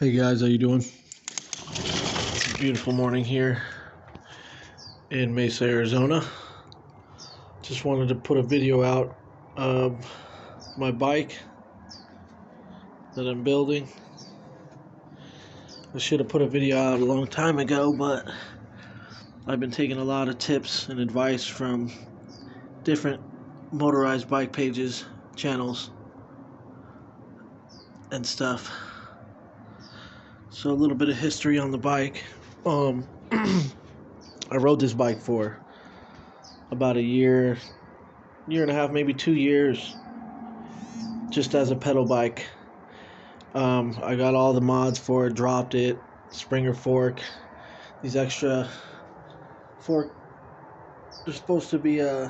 Hey guys, how you doing? It's a beautiful morning here in Mesa, Arizona. Just wanted to put a video out of my bike that I'm building. I should have put a video out a long time ago, but I've been taking a lot of tips and advice from different motorized bike pages, channels, and stuff. So a little bit of history on the bike. I rode this bike for about a year and a half, maybe 2 years, just as a pedal bike. I got all the mods for it, dropped it, Springer fork, these extra fork. There's supposed to be I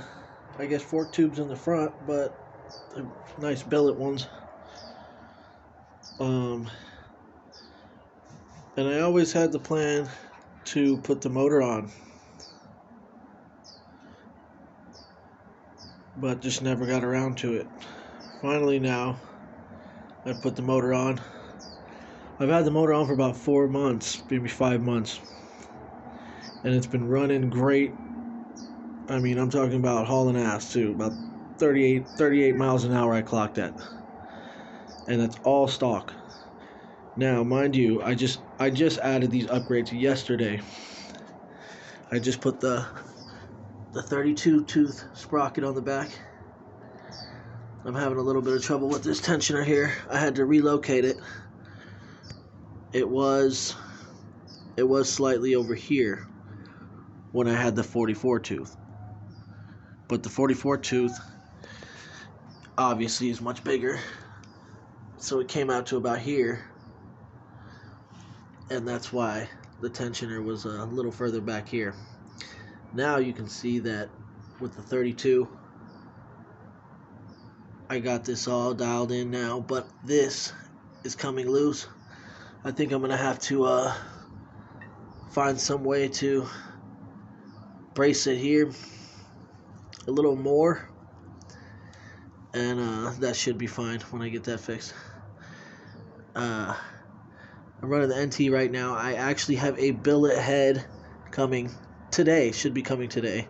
guess fork tubes in the front, but nice billet ones. And I always had the plan to put the motor on, but just never got around to it. Finally now, I put the motor on. I've had the motor on for about 4 months, maybe 5 months, and it's been running great. I mean, I'm talking about hauling ass too. About 38 miles an hour I clocked at, and that's all stock. Now, mind you, I just added these upgrades yesterday. I just put the 32 tooth sprocket on the back. I'm having a little bit of trouble with this tensioner here. I had to relocate it. It was slightly over here when I had the 44 tooth. But the 44 tooth obviously is much bigger. So it came out to about here. And that's why the tensioner was a little further back here. Now you can see that with the 32, I got this all dialed in now, but this is coming loose. I think I'm gonna have to find some way to brace it here a little more, and that should be fine when I get that fixed. I'm running the NT right now. I actually have a billet head coming today, should be coming today,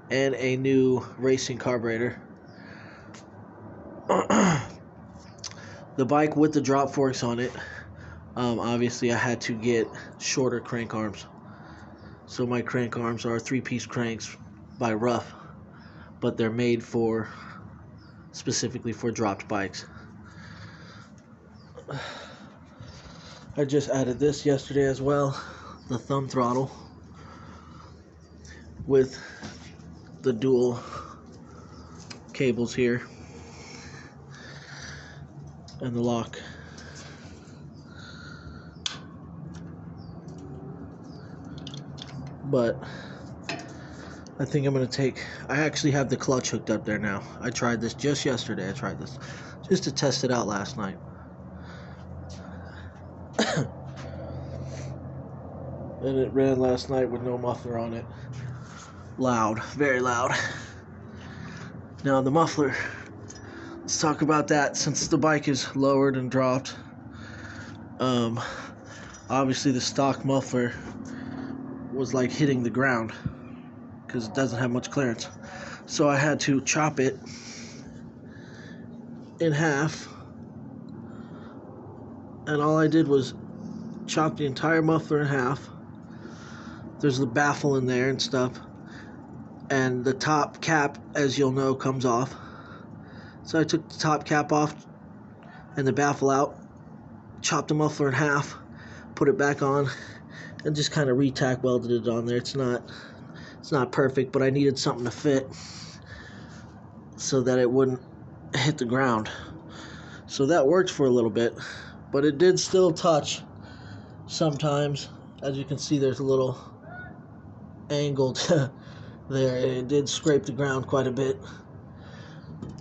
and a new racing carburetor. The bike with the drop forks on it, obviously I had to get shorter crank arms. So my crank arms are 3-piece cranks by Rough, but they're made specifically for dropped bikes. I just added this yesterday as well, the thumb throttle with the dual cables here and the lock. But I think I'm going to I actually have the clutch hooked up there now. I tried this just yesterday. I tried this just to test it out last night. And it ran last night with no muffler on it. Loud, very loud. Now the muffler, let's talk about that since the bike is lowered and dropped. Obviously the stock muffler was like hitting the ground because it doesn't have much clearance. So I had to chop it in half, and all I did was chop the entire muffler in half. There's the baffle in there and stuff, and the top cap, as you'll know, comes off. So I took the top cap off and the baffle out, chopped the muffler in half, put it back on, and just kind of re-tack welded it on there. It's not perfect, but I needed something to fit so that it wouldn't hit the ground. So that worked for a little bit, but it did still touch sometimes. As you can see, there's a little angled there. It did scrape the ground quite a bit,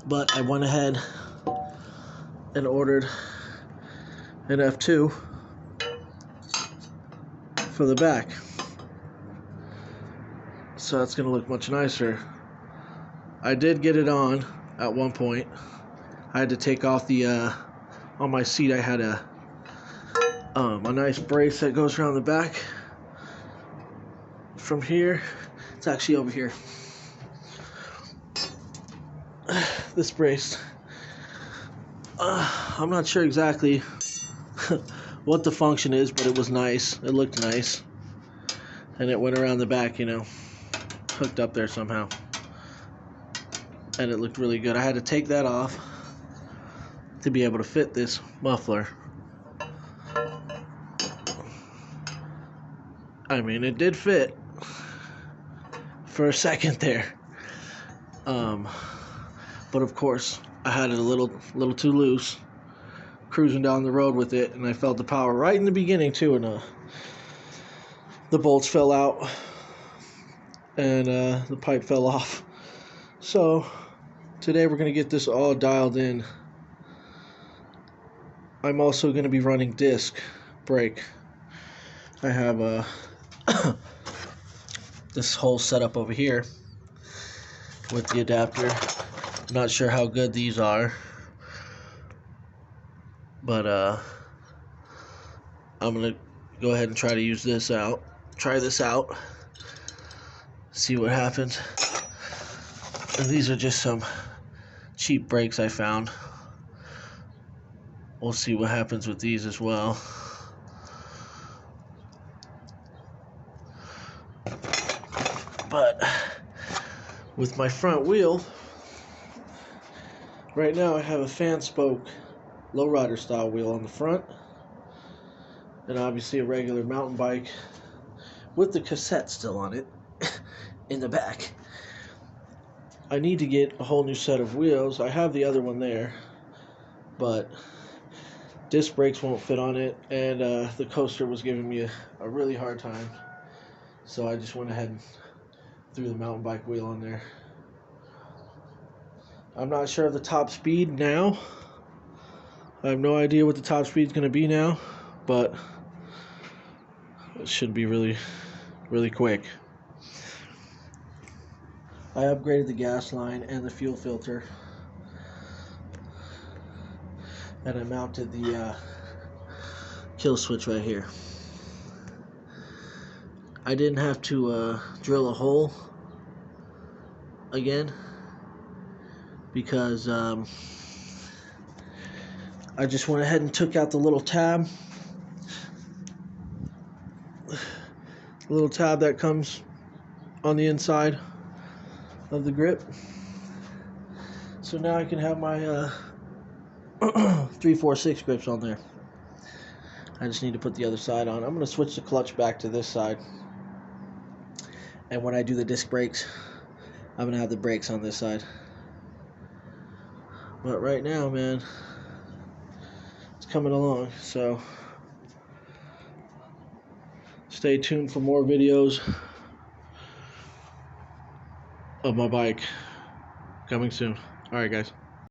but I went ahead and ordered an F2 for the back, so that's gonna look much nicer. I did get it on at one point. I had to take off the on my seat. I had a A nice brace that goes around the back from here. It's actually over here. This brace, I'm not sure exactly what the function is, but it was nice. It looked nice, and it went around the back, you know, hooked up there somehow, and it looked really good. I had to take that off to be able to fit this muffler. I mean, it did fit for a second there, but of course I had it a little too loose, cruising down the road with it, and I felt the power right in the beginning too, and the bolts fell out, and the pipe fell off. So today we're going to get this all dialed in. I'm also going to be running disc brake. I have this whole setup over here with the adapter. I'm not sure how good these are, but I'm going to go ahead and try to use this out. Try this out. See what happens. And these are just some cheap brakes I found. We'll see what happens with these as well. But with my front wheel, right now I have a fan spoke lowrider style wheel on the front, and obviously a regular mountain bike with the cassette still on it in the back. I need to get a whole new set of wheels. I have the other one there, but disc brakes won't fit on it, and the coaster was giving me a really hard time, so I just went ahead and threw the mountain bike wheel on there. I'm not sure of the top speed now. I have no idea what the top speed is going to be now, but it should be really quick. I upgraded the gas line and the fuel filter, and I mounted the kill switch right here. I didn't have to drill a hole again because I just went ahead and took out the little tab. The little tab that comes on the inside of the grip. So now I can have my 3/4/6 grips on there. I just need to put the other side on. I'm going to switch the clutch back to this side. And when I do the disc brakes, I'm going to have the brakes on this side. But right now, man, it's coming along. So stay tuned for more videos of my bike coming soon. Alright, guys.